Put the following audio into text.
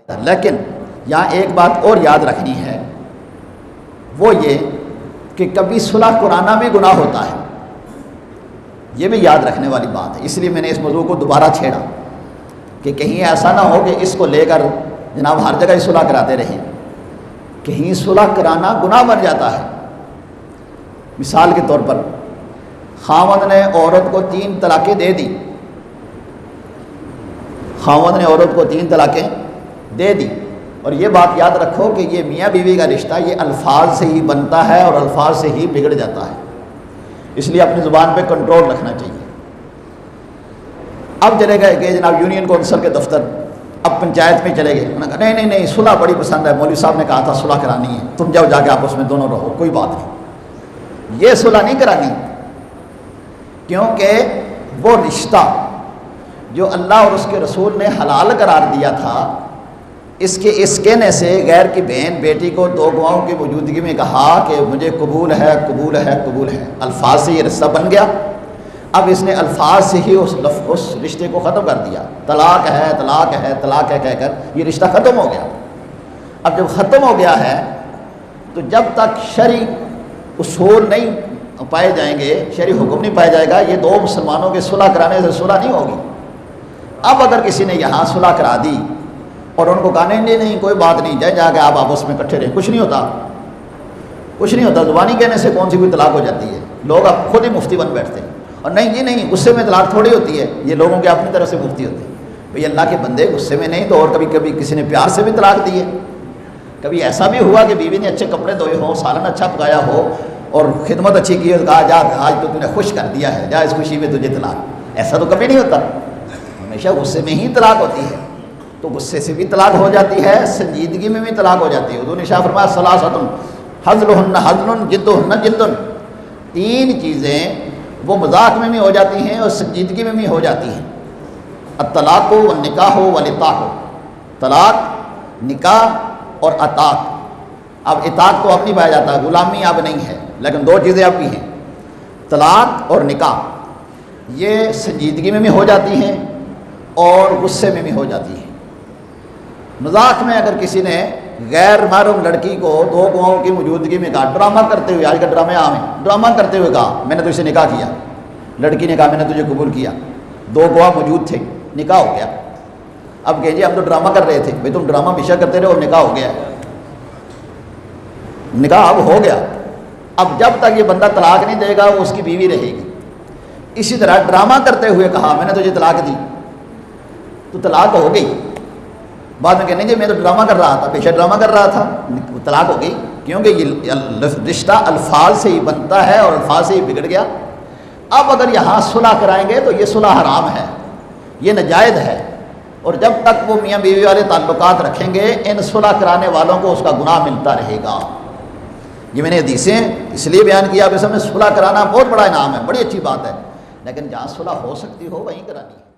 لیکن یہاں ایک بات اور یاد رکھنی ہے، وہ یہ کہ کبھی صلح قرآنہ میں گناہ ہوتا ہے، یہ بھی یاد رکھنے والی بات ہے۔ اس لیے میں نے اس موضوع کو دوبارہ چھیڑا کہ کہیں ایسا نہ ہو کہ اس کو لے کر جناب ہر جگہ صلح کراتے رہیں، کہیں صلح کرانا گناہ بن جاتا ہے۔ مثال کے طور پر خاوند نے عورت کو 3 طلاقیں دے دی، خاوند نے عورت کو 3 طلاقیں دے دی، اور یہ بات یاد رکھو کہ یہ میاں بیوی کا رشتہ یہ الفاظ سے ہی بنتا ہے اور الفاظ سے ہی بگڑ جاتا ہے، اس لیے اپنی زبان پہ کنٹرول رکھنا چاہیے۔ اب چلے گئے کہ جناب یونین کونسل کے دفتر، اب پنچایت میں چلے گئے، انہوں نے کہا نہیں صلح بڑی پسند ہے، مولوی صاحب نے کہا تھا صلح کرانی ہے، تم جاؤ جا کے آپس میں دونوں رہو، کوئی بات نہیں، یہ صلح نہیں کرانی، کیونکہ وہ رشتہ جو اللہ اور اس کے رسول نے حلال قرار دیا تھا، اس کہنے سے غیر کی بہن بیٹی کو 2 گواہوں کی موجودگی میں کہا کہ مجھے قبول ہے قبول ہے قبول ہے، الفاظ سے یہ رشتہ بن گیا۔ اب اس نے الفاظ سے ہی اس رشتے کو ختم کر دیا، طلاق ہے طلاق ہے طلاق ہے کہہ کر یہ رشتہ ختم ہو گیا۔ اب جب ختم ہو گیا ہے تو جب تک شرعی اصول نہیں پائے جائیں گے، شرعی حکم نہیں پایا جائے گا، یہ 2 مسلمانوں کے صلح کرانے سے صلح نہیں ہوگی۔ اب اگر کسی نے یہاں صلح کرا دی اور ان کو کہا نہیں کوئی بات نہیں، جا کے آپ آپس میں اکٹھے رہیں، کچھ نہیں ہوتا، زبانی کہنے سے کون سی کوئی طلاق ہو جاتی ہے، لوگ اب خود ہی مفتی بن بیٹھتے ہیں، اور نہیں غصے میں طلاق تھوڑی ہوتی ہے، یہ لوگوں کے اپنی طرف سے مفتی ہوتے ہیں۔ بھئی اللہ کے بندے غصے میں نہیں تو اور کبھی کسی نے پیار سے بھی طلاق دی ہے، کبھی ایسا بھی ہوا کہ بیوی نے اچھے کپڑے دھوئے ہوں، سالن اچھا پکایا ہو اور خدمت اچھی کی ہو، کہا جا آج تو نے خوش کر دیا ہے، جا اس خوشی میں تجھے طلاق، ایسا تو کبھی نہیں ہوتا، ہمیشہ غصے میں ہی طلاق ہوتی ہے۔ تو غصے سے بھی طلاق ہو جاتی ہے، سنجیدگی میں بھی طلاق ہو جاتی ہے۔ حضور نے ارشاد فرمایا ثلاثۃ حزلہن حزل جدہن جد، 3 چیزیں وہ مذاق میں بھی ہو جاتی ہیں اور سنجیدگی میں بھی ہو جاتی ہیں، الطلاق والنکاح والعتاق، طلاق، نکاح اور عتاق۔ اب عتاق تو اب نہیں پایا جاتا، غلامی اب نہیں ہے، لیکن 2 چیزیں اب بھی ہیں، طلاق اور نکاح، یہ سنجیدگی میں بھی ہو جاتی ہیں اور غصے میں بھی ہو جاتی ہیں۔ مذاق میں اگر کسی نے غیر محرم لڑکی کو 2 گواہوں کی موجودگی میں کہا، ڈرامہ کرتے ہوئے، آج کا ڈرامے عام ہے، ڈرامہ کرتے ہوئے کہا میں نے تجھ سے نکاح کیا، لڑکی نے کہا میں نے تجھے قبول کیا، 2 گواہ موجود تھے، نکاح ہو گیا۔ اب کہیں جی ہم تو ڈرامہ کر رہے تھے، بھئی تم ڈرامہ ہمیشہ کرتے رہے اور نکاح ہو گیا، نکاح اب ہو گیا، اب جب تک یہ بندہ طلاق نہیں دے گا وہ اس کی بیوی رہے گی۔ اسی طرح ڈرامہ کرتے ہوئے کہا میں نے تجھے طلاق دی، تو طلاق ہو گئی، بعد میں کہنے جی میں تو ڈرامہ کر رہا تھا، بے شک ڈرامہ کر رہا تھا، طلاق ہو گئی، کیونکہ یہ رشتہ الفاظ سے ہی بنتا ہے اور الفاظ سے ہی بگڑ گیا۔ اب اگر یہاں صلح کرائیں گے تو یہ صلح حرام ہے، یہ ناجائز ہے، اور جب تک وہ میاں بیوی والے تعلقات رکھیں گے ان صلح کرانے والوں کو اس کا گناہ ملتا رہے گا۔ یہ میں نے حدیثیں اس لیے بیان کیا کہ صلح کرانا بہت بڑا انعام ہے، بڑی اچھی بات ہے، لیکن جہاں صلح ہو سکتی ہو وہیں کرانی ہے۔